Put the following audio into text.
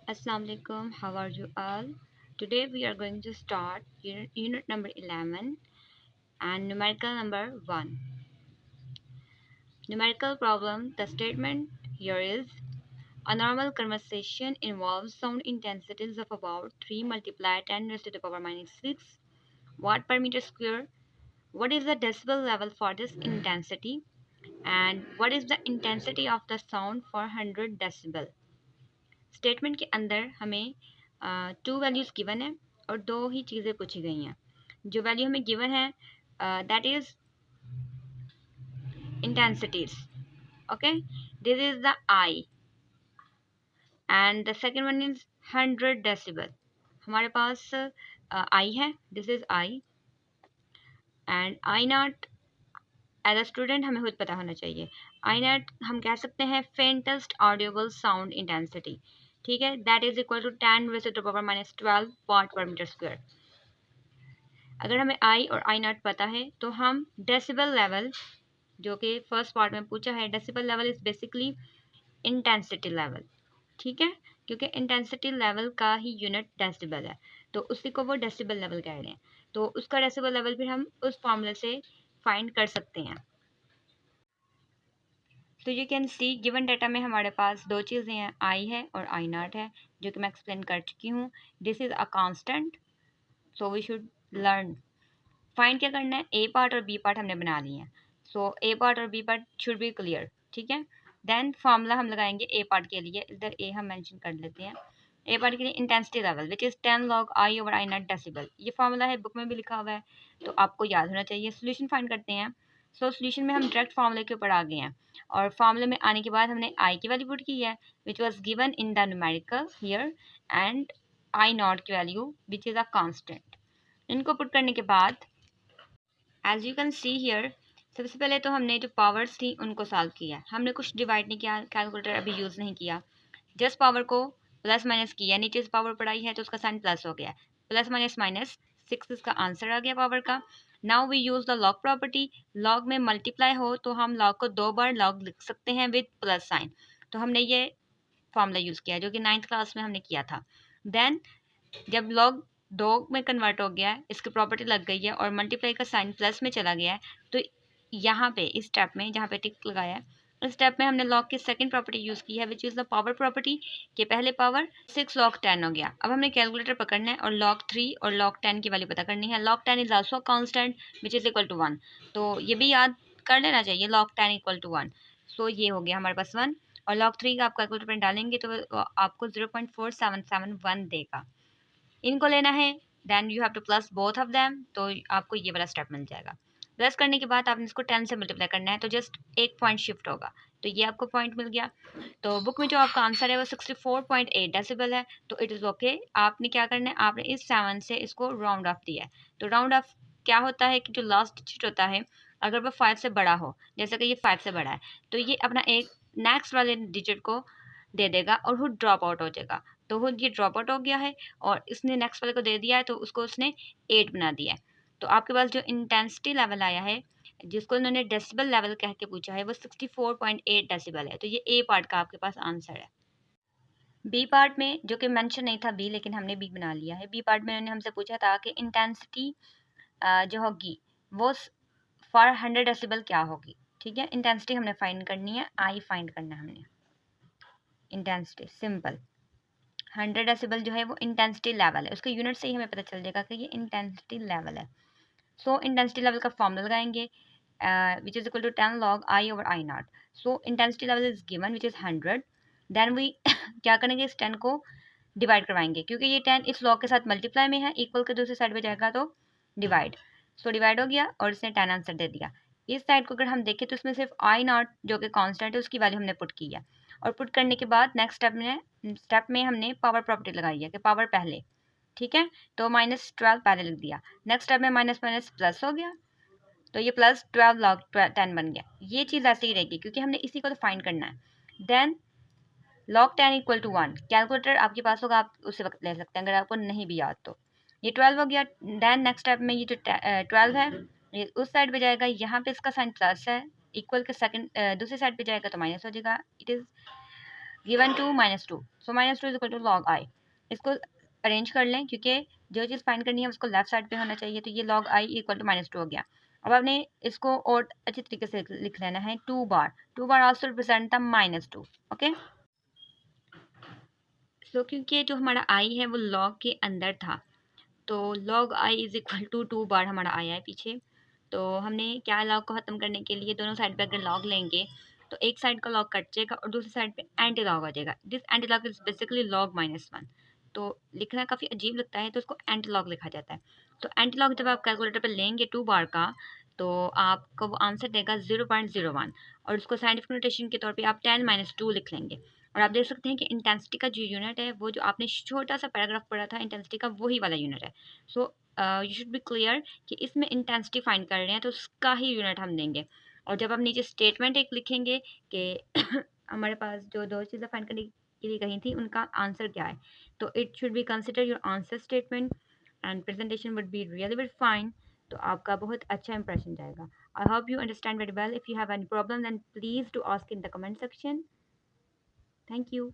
Assalamu alaikum, how are you all? Today we are going to start unit number 11 and numerical number 1. Numerical problem. The statement here is a normal conversation involves sound intensities of about 3 multiplied 10 raised to the power minus 6 watt per meter square. What is the decibel level for this intensity and what is the intensity of the sound for 100 decibel? Statement के अंदर हमें two values given है और दो ही चीज़ें पूछी गई हैं। जो वैल्यू हमें गिवन है that is intensities. Okay, this is the I and the second one is 100 decibel. हमारे पास आई है, this is I and I naught as a student हमें खुद पता होना चाहिए। आई नॉट हम कह सकते हैं फेंटेस्ट ऑडियोबल साउंड इंटेंसिटी, ठीक है, that is equal to 10 raise to the power minus 12 watt per metre square. अगर हमें आई और आई नॉट पता है तो हम डेसिबल लेवल, जो कि फर्स्ट पार्ट में पूछा है, decibel level is basically intensity level, ठीक है, क्योंकि इंटेंसिटी लेवल का ही यूनिट डेसिबल है, तो उसी को वो डेसिबल लेवल कह रहे हैं। तो उसका डेसिबल लेवल भी हम उस फॉर्मूले से फाइंड कर सकते हैं। तो you can C given data में हमारे पास दो चीज़ें हैं, आई है और आई नॉट है, जो कि मैं एक्सप्लेन कर चुकी हूँ। This is a constant, so we should learn. Find क्या करना है, ए पार्ट और बी पार्ट हमने बना लिए हैं, सो ए पार्ट और B part should be clear, ठीक है। देन फार्मूला हम लगाएंगे ए पार्ट के लिए, इधर ए हम मेंशन कर लेते हैं। ए पार्ट के लिए intensity level which is 10 log I over I not decibel, ये फार्मूला है, बुक में भी लिखा हुआ है, तो आपको याद होना चाहिए। सोल्यूशन फाइंड करते हैं। सो सोल्यूशन में हम डायरेक्ट फार्मूले के ऊपर आ गए हैं और फार्मूले में आने के बाद हमने आई की वैल्यू पुट की है which was given in the numerical here and I not की value which is a constant. इनको पुट करने के बाद as you can see here, सबसे पहले तो हमने जो पावर्स थी उनको सॉल्व किया। हमने कुछ डिवाइड नहीं किया, कैलकुलेटर अभी यूज़ नहीं किया, जस्ट पावर को प्लस माइनस किया। नीचे से पावर पढ़ाई है तो उसका साइन प्लस हो गया, प्लस माइनस माइनस 6 इसका आंसर आ गया पावर का। Now we use the log property. Log में मल्टीप्लाई हो तो हम लॉग को 2 बार लॉग लिख सकते हैं विद प्लस साइन, तो हमने ये फॉर्मूला यूज़ किया जो कि 9th क्लास में हमने किया था। देन जब लॉग 2 में कन्वर्ट हो गया है, इसकी प्रॉपर्टी लग गई है और मल्टीप्लाई का साइन प्लस में चला गया है, तो यहाँ पे इस स्टेप में जहाँ पे टिक लगाया है, इस स्टेप में हमने लॉग की सेकंड प्रॉपर्टी यूज़ की है which is the power property, के पहले पावर 6 log 10 हो गया। अब हमने कैलकुलेटर पकड़ना है और log 3 और log 10 की वैल्यू पता करनी है। log 10 is also constant which is equal to 1, तो ये भी याद कर लेना चाहिए, log 10 इक्वल टू 1। सो ये हो गया हमारे पास 1 और log 3 का आप कैलकुलेटर में डालेंगे तो आपको 0.4771 देगा। इनको लेना है, then you have to plus both of them, तो आपको ये वाला स्टेप मिल जाएगा। प्लस करने के बाद आपने इसको 10 से मल्टीप्लाई करना है, तो जस्ट एक पॉइंट शिफ्ट होगा, तो ये आपको पॉइंट मिल गया। तो बुक में जो आपका आंसर है वो 64.8 डेसिबल है, तो इट इज़ ओके। आपने क्या करना है, आपने इस 7 से इसको राउंड ऑफ दिया है। तो राउंड ऑफ क्या होता है कि जो लास्ट डिजिट होता है अगर वो 5 से बड़ा हो, जैसे कि ये 5 से बड़ा है, तो ये अपना एक नेक्स्ट वाले डिजिट को दे देगा और वो ड्रॉप आउट हो जाएगा। तो वो ये ड्रॉप आउट हो गया है और इसने नेक्स्ट वाले को दे दिया है, तो उसको उसने 8 बना दिया है। तो आपके पास जो इंटेंसिटी लेवल आया है, जिसको इन्होंने डेसिबल लेवल कह के पूछा है, वो 64.8 डेसिबल है। तो ये ए पार्ट का आपके पास आंसर है। बी पार्ट में जो कि मेंशन नहीं था बी, लेकिन हमने बी बना लिया है। बी पार्ट में उन्होंने हमसे पूछा था कि इंटेंसिटी जो होगी वो फॉर 100 डेसिबल क्या होगी, ठीक है। इंटेंसिटी हमने फाइंड करनी है, आई फाइंड करना है हमने। इंटेंसिटी सिंपल, 100 डेसिबल जो है वो इंटेंसिटी लेवल है, उसके यूनिट से ही हमें पता चल जाएगा कि ये इंटेंसिटी लेवल है। सो इंटेंसिटी लेवल का फॉर्मूला लगाएंगे which is equal to 10 log I over I naught. So intensity level is given which is 100। Then we क्या करेंगे, इस 10 को डिवाइड करवाएंगे, क्योंकि ये 10 इस लॉग के साथ मल्टीप्लाई में है, इक्वल के दूसरी साइड पे जाएगा तो डिवाइड। सो डिवाइड हो गया और इसने 10 आंसर दे दिया। इस साइड को अगर हम देखें तो इसमें सिर्फ आई नॉट जो कि कांस्टेंट है उसकी वैल्यू हमने पुट की है, और पुट करने के बाद नेक्स्ट स्टेप में हमने पावर प्रॉपर्टी लगाई है कि पावर पहले, ठीक है, तो -12 पहले लिख दिया। नेक्स्ट स्टेप में माइनस माइनस प्लस हो गया, तो ये प्लस 12 log 10 बन गया। ये चीज़ ऐसे ही रहेगी क्योंकि हमने इसी को तो फाइंड करना है। Then log 10 equal to 1, calculator आपके पास होगा, आप उसी वक्त ले सकते हैं अगर आपको नहीं भी याद तो। ये 12 हो गया। देन नेक्स्ट स्टेप में ये जो 12 है ये उस साइड पे जाएगा, यहाँ पे इसका साइन प्लस है, इक्वल के सेकंड दूसरी साइड पे जाएगा तो माइनस हो जाएगा। It is given 2 -2, so -2 is equal to log I. इसको अरेंज कर लें क्योंकि जो चीज़ फाइंड करनी है उसको लेफ्ट साइड पे होना चाहिए, तो ये लॉग आई इक्वल टू -2 हो गया। अब आपने इसको और अच्छी तरीके से लिख लेना है, 2 बार, 2 बार आल्सो रिप्रेजेंट द -2, ओके। सो क्योंकि जो हमारा आई है वो लॉग के अंदर था, तो log I is equal to 2 बार हमारा आया है पीछे। तो हमने क्या, लॉग को ख़त्म करने के लिए दोनों साइड पे अगर लॉग लेंगे तो एक साइड का लॉग कट जाएगा और दूसरी साइड पे एंटी लॉग आ जाएगा। This anti log is basically log -1। तो लिखना काफ़ी अजीब लगता है तो उसको एंटी लॉग लिखा जाता है। तो एंटी लॉग जब आप कैलकुलेटर पे लेंगे 2 बार का, तो आपको वो आंसर देगा 0.01, और उसको साइंटिफिक नोटेशन के तौर पे आप 10-2 लिख लेंगे। और आप देख सकते हैं कि इंटेंसिटी का जो यूनिट है वो जो आपने छोटा सा पैराग्राफ पढ़ा था इंटेंसिटी का, वही वाला यूनिट है। So you should be clear कि इसमें इंटेंसिटी फाइंड कर रहे हैं तो उसका ही यूनिट हम देंगे। और जब आप नीचे स्टेटमेंट एक लिखेंगे कि हमारे पास जो दो चीज़ें फाइंड करने के लिए कही थी उनका आंसर क्या है, तो it should be consider your answer statement and presentation would be really very fine. तो आपका बहुत अच्छा इंप्रेशन जाएगा। I hope you understand very well. If you have any problem then please to ask in the comment section. Thank you.